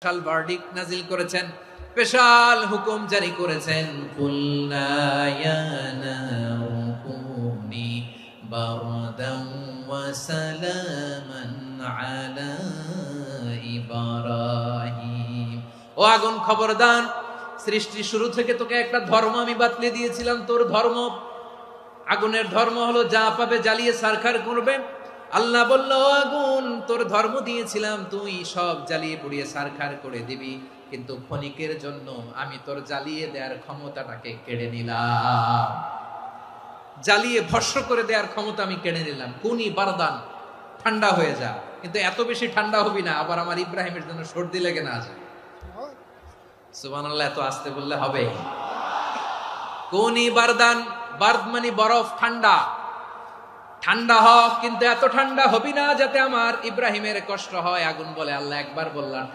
Special verdict নাজিল করেছেন, special হুকুম জারি করেছেন। কুল্লা ইয়া নারু কুনি বারদান ওয়া সালামান আলা ইব্রাহিম। ও আগুন, খবরদার, সৃষ্টির শুরু থেকে তোকে একটা ধর্ম আমি বাতলে দিয়েছিলাম। তোর ধর্ম, আগুনের ধর্ম হলো যা পাবে জ্বালিয়ে সারখার করবে। আল্লাহ বলল, আগুন, তোর ধর্ম দিয়েছিলাম, তুই সব জ্বালিয়ে পুড়িয়ে সারখার করে দিবি, কিন্তু ক্ষণিকের জন্য আমি তোর জ্বালিয়ে দেওয়ার ক্ষমতাটাকে কেড়ে নিলাম। জ্বালিয়ে ভস্ম করে দেওয়ার ক্ষমতা আমি কেড়ে নিলাম। কুনি বারদান, ঠান্ডা হয়ে যা, কিন্তু এত বেশি ঠান্ডা হবি না আবার আমার ইব্রাহিমের জন্য সর্দি লেগে না যায়। সুবহানাল্লাহ, এত আস্তে বললে হবে? কুনি বারদান, বার্দ মানে বরফ, ঠান্ডা। ঠান্ডা হোক, কিন্তু এত ঠান্ডা হবি না যাতে আমার ইব্রাহিমের কষ্ট হয়। আগুন বলে, আল্লাহ একবার বললাম